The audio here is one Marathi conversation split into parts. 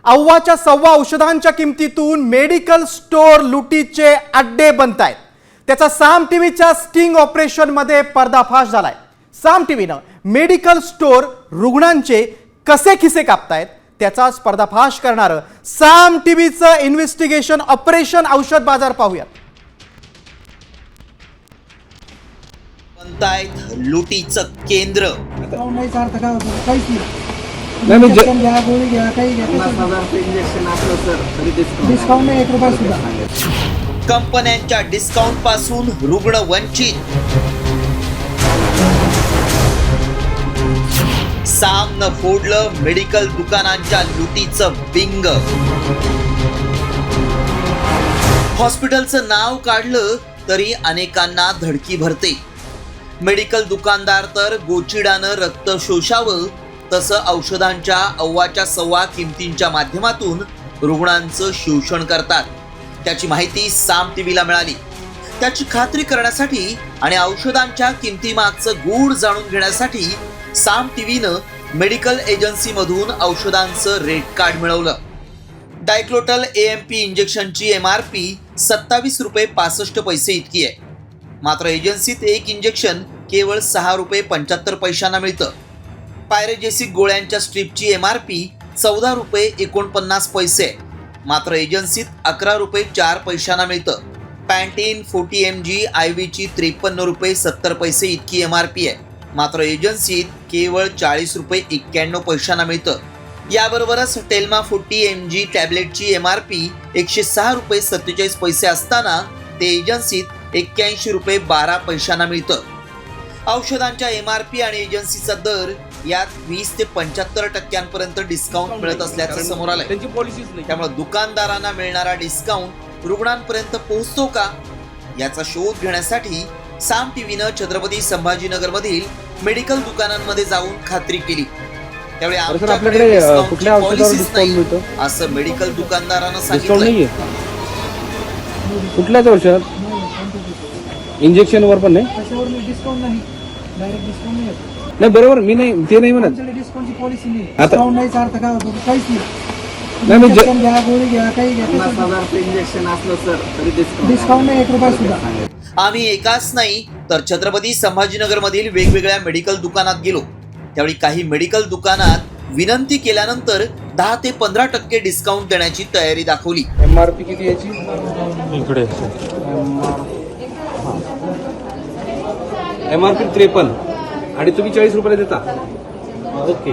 अव्वाच्या सव्वा औषधांच्या किमतीतून मेडिकल स्टोअर लुटीचे अड्डे बनतायत। त्याचा साम टीव्हीच्या स्टिंग ऑपरेशन मध्ये पर्दाफाश झालाय। साम टीव्हीनं मेडिकल स्टोअर रुग्णांचे कसे खिसे कापतायत त्याचाच पर्दाफाश करणारं साम टीव्हीचं इन्व्हेस्टिगेशन ऑपरेशन औषध बाजार पाहूयात। बनतायत लुटीचं केंद्र। कंपन्यांच्या डिस्काउंट पासून रुग्ण वंचित। सामनं फोडलं मेडिकल दुकानांच्या लुटीचं बिंग। हॉस्पिटलचं नाव काढलं तरी अनेकांना धडकी भरते। मेडिकल दुकानदार तर गोचिडानं रक्त शोषावं तसं औषधांच्या अव्वाच्या सव्वा किमतींच्या माध्यमातून रुग्णांचं शोषण करतात। त्याची माहिती साम टीव्हीला मिळाली। त्याची खात्री करण्यासाठी आणि औषधांच्या किमतीमागचं गूढ जाणून घेण्यासाठी साम टीव्हीनं मेडिकल एजन्सीमधून औषधांचं रेट कार्ड मिळवलं। डायक्लोटल एएमपी इंजेक्शनची MRP 27 रुपये 65 पैसे इतकी आहे, मात्र एजन्सीत एक इंजेक्शन केवळ 6 रुपये 75 पैशांना मिळतं। पायरेजेसिक गोळ्यांच्या स्ट्रीपची MRP 14 रुपये 49 पैसे आहे, मात्र एजन्सीत 11 रुपये 4 पैशांना मिळतं। पॅन्टीन 40 mg IV ची 53 रुपये 70 पैसे इतकी MRP आहे, मात्र एजन्सीत केवळ 40 रुपये 91 पैशांना मिळतं। याबरोबरच टेल्मा 40 mg टॅबलेटची MRP 106 रुपये 47 पैसे असताना ते एजन्सीत 81 रुपये 12 पैशांना मिळतं। औषधांच्या MRP आणि एजन्सीचा दर यात 20 ते 75% डिस्काउंट मिळत असल्याचं समोर आलंय। त्यामुळे दुकानदारांना मिळणारा डिस्काउंट रुग्णांपर्यंत पोहोचतो का याचा शोध घेण्यासाठी साम टीव्हीनं छत्रपती संभाजीनगर मधील मेडिकल दुकानांमध्ये जाऊन खात्री केली। त्यावेळी आमच्याकडे डिस्काउंटची पॉलिसीच नाही असं मेडिकल दुकानदारानं सांगितलं। कुठल्याच औषध इंजेक्शन वर पण नाही डिस्काउंट नाही, डायरेक्ट डिस्काउंट नाही। नाही बरोबर, मी नाही ते नाही म्हणत। डिस्काउंटची पॉलिसी नाही, आता डिस्काउंट नाही अर्थ काय होतो काहीच नाही। नाही म्हणजे इंजेक्शन घ्या, गोळी घ्या, काही घ्या, इंजेक्शन असलं सर तरी डिस्काउंट नाही 1 रुपया सुद्धा। आम्ही एकाच नाही तर छत्रपती संभाजीनगर मधील वेगवेगळ्या मेडिकल दुकानात गेलो। त्यावेळी काही मेडिकल दुकानात विनंती केल्यानंतर 10 ते 15% डिस्काउंट देण्याची तयारी दाखवली। MRP किती याची इकडे MRP 53 आणि तुम्ही 40 रुपयाला देता। ओके,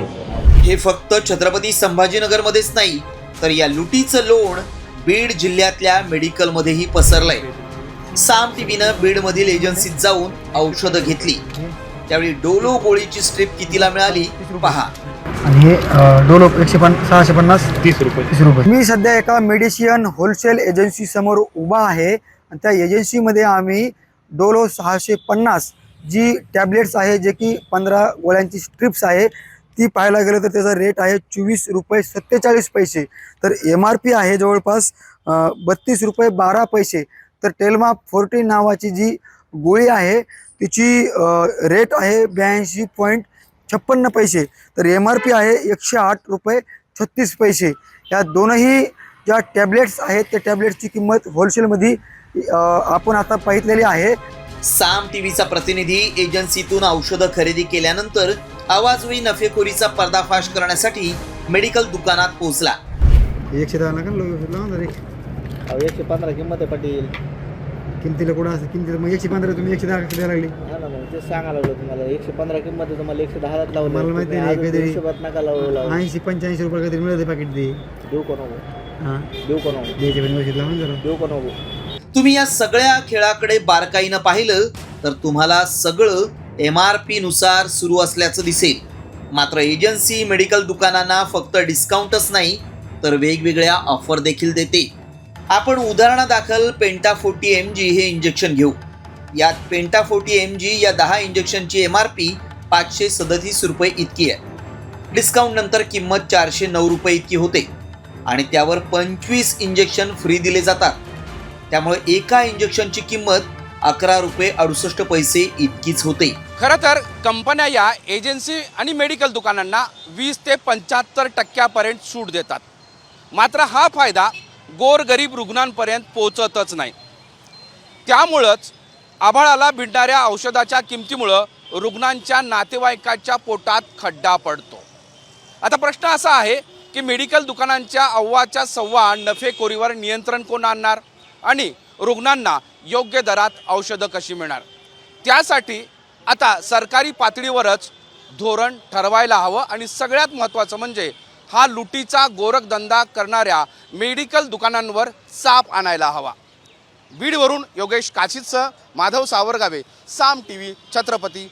हे फक्त छत्रपती संभाजीनगर मध्येच नाही तर या लुटीचं लोण बीड जिल्ह्यातल्या मेडिकल मध्येही पसरलंय। साम टीव्हीनं बीड मधील एजन्सीत जाऊन औषधं घेतली। त्यावेळी डोलो गोळीची स्ट्रीप कितीला मिळाली पहा। आणि हे डोलो 650 30 रुपये। मी सध्या एका मेडिसिन होलसेल एजन्सी समोर उभा आहे आणि त्या एजन्सीमध्ये आम्ही डोलो 650 जी टॅबलेट्स आहे जे की 15 गोळ्यांची स्ट्रिप्स आहे ती पाहायला गेलं तर त्याचा रेट आहे 24 रुपये 47 पैसे। तर MRP आहे जवळपास 32 रुपये 12 पैसे। तर टेल्मा 40 नावाची जी गोळी आहे तिची रेट आहे 82.56 पैसे। तर MRP आहे 108 रुपये 36 पैसे। या दोनही ज्या टॅबलेट्स आहेत त्या टॅबलेटची किंमत होलसेलमध्ये आपण आता पाहितलेली आहे। साम टीव्हीचा प्रतिनिधी एजन्सीतून औषधं खरेदी केल्यानंतर आवाजवी नफेखोरीचा पर्दाफाश करण्यासाठी मेडिकल दुकानात पोहोचला। 110 नका लावून 115 किंमत आहे पाटील। किमतीला कुठं असं किमतीला मग 115 तुम्ही 110 द्यायला लागली। हा ना, मग ते सांगायला लागलो तुम्हाला 115 किंमत आहे, तुम्हाला 110 लावलं। मला माहिती नाही, काहीतरी हिशोबात नका लावू। 80-85 रुपये काहीतरी मिळते पाकिट दे। देऊ का नको? हां देऊ का नको? द्यायचे पण व्यवस्थित लावून जरा। देऊ का नको? तुम्ही या सगळ्या खेळाकडे बारकाईनं पाहिलं तर तुम्हाला सगळं MRP नुसार सुरू असल्याचं दिसेल। मात्र एजन्सी मेडिकल दुकानांना फक्त डिस्काउंटच नाही तर वेगवेगळ्या ऑफर देखील देते। आपण उदाहरणादाखल पेंटा 40 mg हे इंजेक्शन घेऊ। यात पेंटा 40 mg या 10 इंजेक्शनची MRP 537 रुपये इतकी आहे। डिस्काउंट नंतर किंमत 409 रुपये इतकी होते आणि त्यावर 25 इंजेक्शन फ्री दिले जातात। त्यामुळे एका इंजेक्शनची किंमत 11 रुपये 68 पैसे इतकीच होते। खरं तर कंपन्या या एजन्सी आणि मेडिकल दुकानांना 20 ते 75% सूट देतात। मात्र हा फायदा गोरगरीब रुग्णांपर्यंत पोहोचतच नाही. त्यामुळंच आभाळाला भिडणाऱ्या औषधाच्या किमतीमुळं रुग्णांच्या नातेवाईकाच्या पोटात खड्डा पडतो. आता प्रश्न असा आहे की मेडिकल दुकानांच्या अव्वाच्या सव्वा नफेखोरीवर नियंत्रण कोण आणणार आणि रुग्णांना योग्य दरात औषधं कशी मिळणार? त्यासाठी आता सरकारी पातळीवरच धोरण ठरवायला हवं आणि सगळ्यात महत्त्वाचं म्हणजे हा लुटीचा गोरखधंदा करणाऱ्या मेडिकल दुकानांवर चाप आणायला हवा. बीडवरून योगेश काशीदसह माधव सावरगावे, साम टीव्ही, छत्रपती.